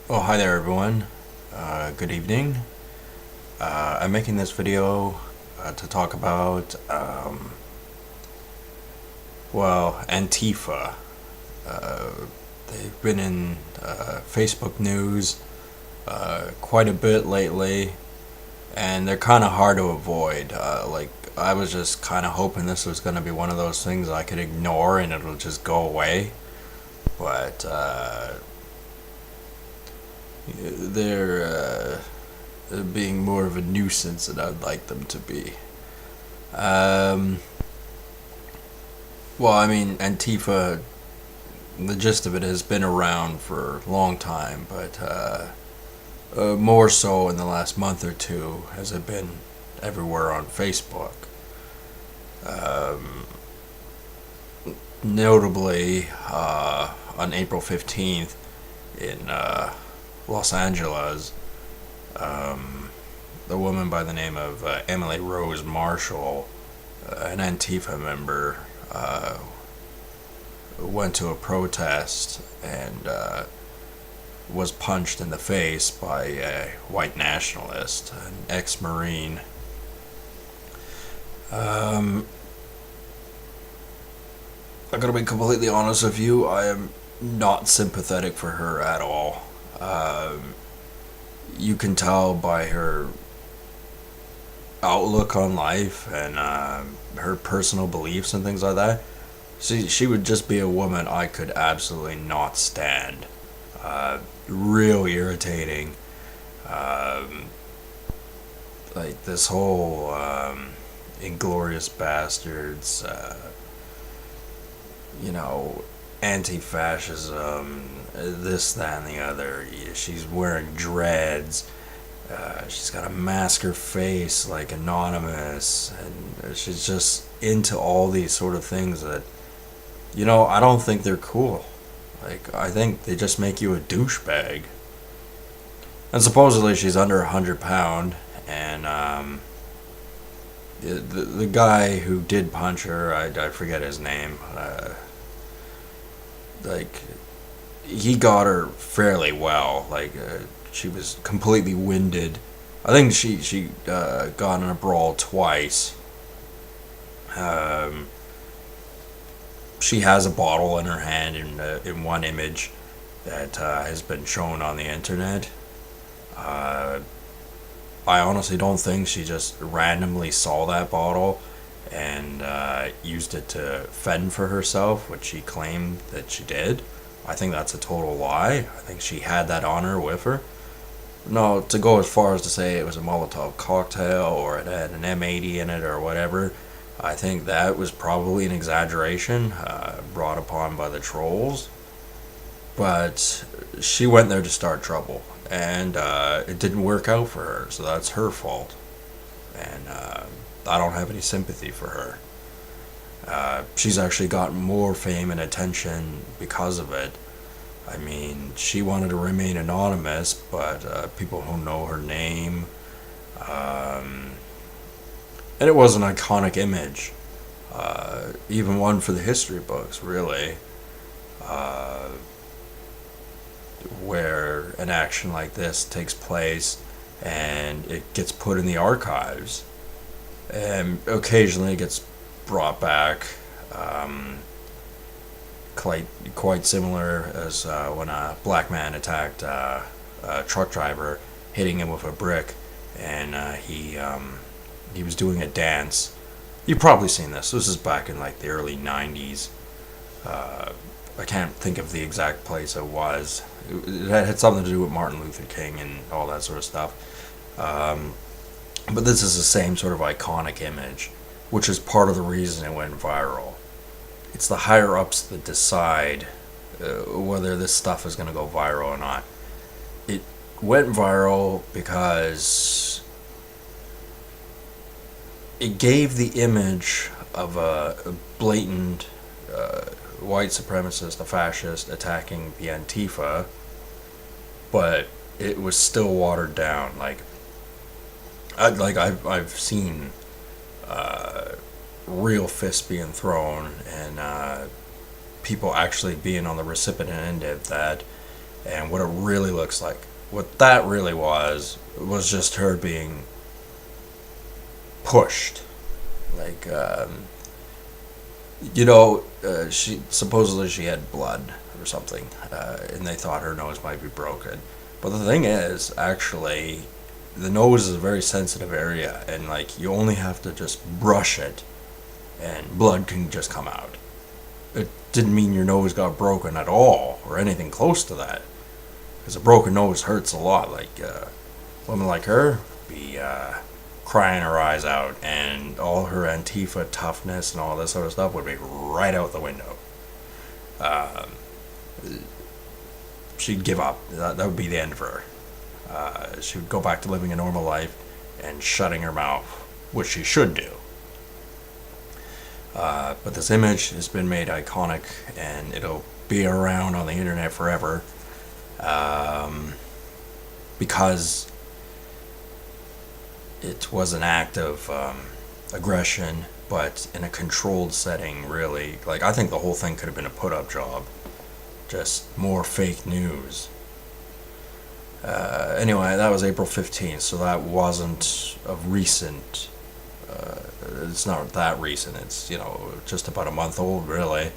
Oh, hi there, everyone. Good evening. I'm making this video to talk about, Antifa. Uh, they've been in Facebook news quite a bit lately, and they're kind of hard to avoid. I was just kind of hoping this was going to be one of those things I could ignore and it'll just go away. But they're being more of a nuisance than I'd like them to be. Um, Antifa, the gist of it has been around for a long time, but more so in the last month or two has it been everywhere on Facebook. Um, Notably, on April 15th in Los Angeles, um, a woman by the name of Emily Rose Marshall, an Antifa member, went to a protest and was punched in the face by a white nationalist, an ex-Marine. Um, I'm gonna be completely honest with you. I am not sympathetic for her at all. Um, you can tell by her outlook on life and her personal beliefs and things like that. She would just be a woman I could absolutely not stand. Real irritating. Um, like this whole Inglorious Bastards, you know, anti-fascism, this, that, and the other. She's wearing dreads. She's got to mask her face like Anonymous, and she's just into all these sort of things that, I don't think they're cool. Like, I think they just make you a douchebag. And supposedly she's under 100 pound, and the guy who did punch her, I forget his name. Like, he got her fairly well. She was completely winded. I think she got in a brawl twice. Um, she has a bottle in her hand in one image that has been shown on the internet. Uh, I honestly don't think she just randomly saw that bottle and used it to fend for herself, which she claimed that she did. I think that's a total lie. I think she had that on her with her. No, to go as far as to say it was a Molotov cocktail or it had an M80 in it or whatever, I think that was probably an exaggeration brought upon by the trolls. But she went there to start trouble, and it didn't work out for her, so that's her fault. And I don't have any sympathy for her. She's actually gotten more fame and attention because of it. I mean, she wanted to remain anonymous, but people who know her name, um, and it was an iconic image, even one for the history books, really, uh, where an action like this takes place and it gets put in the archives, and occasionally it gets brought back. Um, quite similar as when a black man attacked a truck driver, hitting him with a brick, and he was doing a dance. You've probably seen this. This is back in like the early '90s. Uh, I can't think of the exact place it was. It had something to do with Martin Luther King and all that sort of stuff. But this is the same sort of iconic image, which is part of the reason it went viral. It's the higher ups that decide whether this stuff is going to go viral or not. It went viral because it gave the image of a blatant white supremacist, a fascist attacking the Antifa, but it was still watered down. I've seen real fists being thrown and people actually being on the recipient end of that. and what it really looks like. What that really was just her being pushed. Like, she had blood or something, and they thought her nose might be broken. But the thing is, actually, the nose is a very sensitive area, and like you only have to just brush it, and blood can just come out. It didn't mean your nose got broken at all, or anything close to that, because a broken nose hurts a lot. Like a woman like her be crying her eyes out, and all her Antifa toughness and all this sort of stuff would be right out the window. Um, she'd give up. That would be the end for her. She would go back to living a normal life and shutting her mouth, which she should do. But this image has been made iconic, and it'll be around on the internet forever, because it was an act of aggression, but in a controlled setting, really. Like, I think the whole thing could have been a put-up job. Just more fake news. Anyway, that was April 15th, so that wasn't of recent. It's not that recent. It's, just about a month old, really.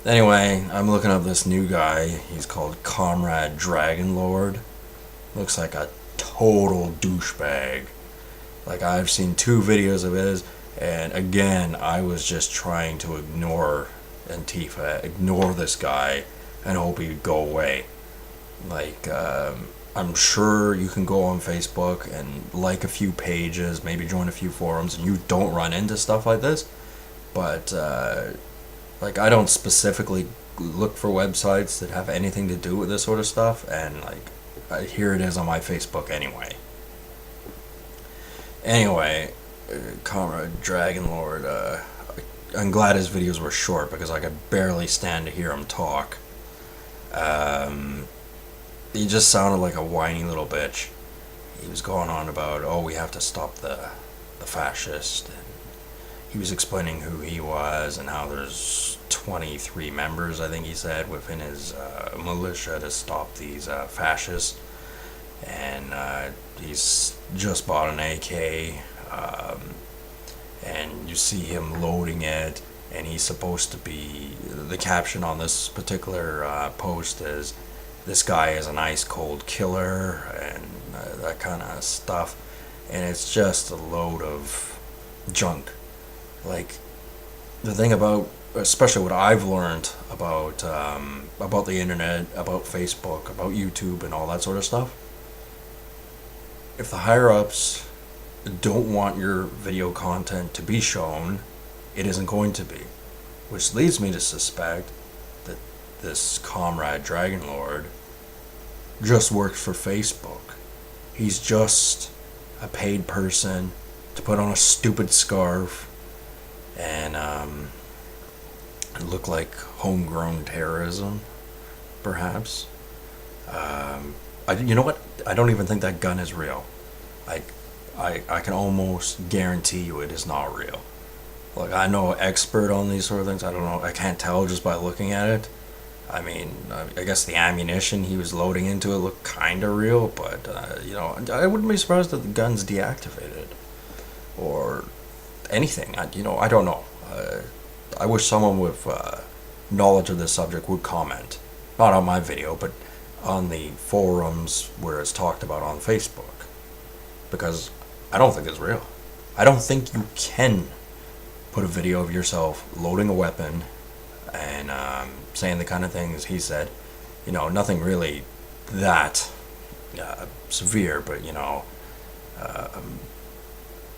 Anyway, I'm looking up this new guy. He's called Comrade Dragonlord. Looks like a total douchebag. Like, I've seen 2 videos of his, and again, I was just trying to ignore Antifa, ignore this guy, and hope he'd go away. Like, I'm sure you can go on Facebook and like a few pages, maybe join a few forums, and you don't run into stuff like this. But, like, I don't specifically look for websites that have anything to do with this sort of stuff, and, like, here it is on my Facebook anyway. Anyway, Comrade Dragonlord, I'm glad his videos were short because I could barely stand to hear him talk. He just sounded like a whiny little bitch. He was going on about, we have to stop the fascist. And he was explaining who he was and how there's 23 members, I think he said, within his militia to stop these fascists. And he's just bought an AK, and you see him loading it, and he's supposed to be, the caption on this particular post is, "This guy is an ice cold killer," and that kind of stuff, and it's just a load of junk. Like, the thing about, especially what I've learned about the internet, about Facebook, about YouTube, and all that sort of stuff, if the higher-ups don't want your video content to be shown, it isn't going to be. Which leads me to suspect that this Comrade Dragonlord just works for Facebook. He's just a paid person to put on a stupid scarf and look like homegrown terrorism, perhaps. You know what? I don't even think that gun is real. I can almost guarantee you it is not real. Like, I know an expert on these sort of things. I don't know. I can't tell just by looking at it. I mean, I guess the ammunition he was loading into it looked kind of real, but, I wouldn't be surprised if the gun's deactivated. Or anything. I don't know. I wish someone with knowledge of this subject would comment. Not on my video, but on the forums where it's talked about on Facebook. Because I don't think it's real. I don't think you can put a video of yourself loading a weapon and saying the kind of things he said. Nothing really that severe, but,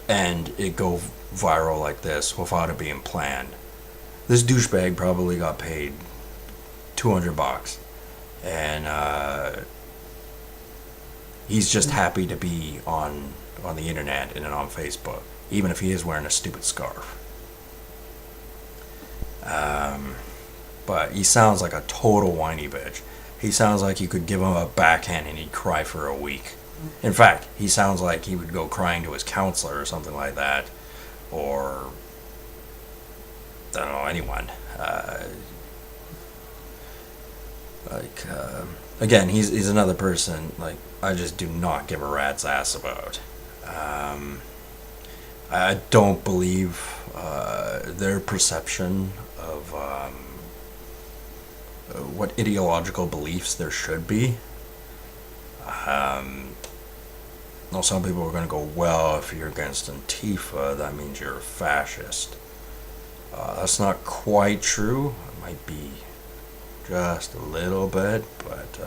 and it go viral like this without it being planned. This douchebag probably got paid $200, and he's just happy to be on the internet and on Facebook, even if he is wearing a stupid scarf. But he sounds like a total whiny bitch. He sounds like you could give him a backhand and he'd cry for a week. In fact, he sounds like he would go crying to his counselor or something like that. Or, I don't know, anyone. again, he's another person like I just do not give a rat's ass about. Um, I don't believe their perception of what ideological beliefs there should be. Um, Now, some people are going to go, well, if you're against Antifa, that means you're a fascist. That's not quite true. It might be just a little bit, but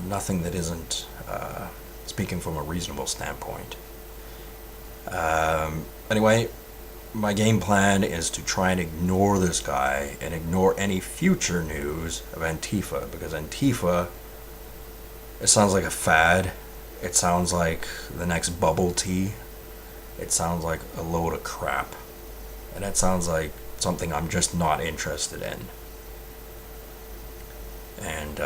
nothing that isn't speaking from a reasonable standpoint. Anyway, my game plan is to try and ignore this guy and ignore any future news of Antifa, because Antifa, it sounds like a fad. It sounds like the next bubble tea. It sounds like a load of crap. And it sounds like something I'm just not interested in. And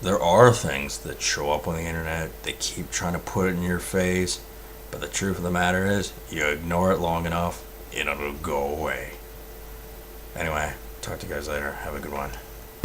there are things that show up on the internet. They keep trying to put it in your face. But the truth of the matter is, you ignore it long enough, it'll go away. Anyway, talk to you guys later. Have a good one.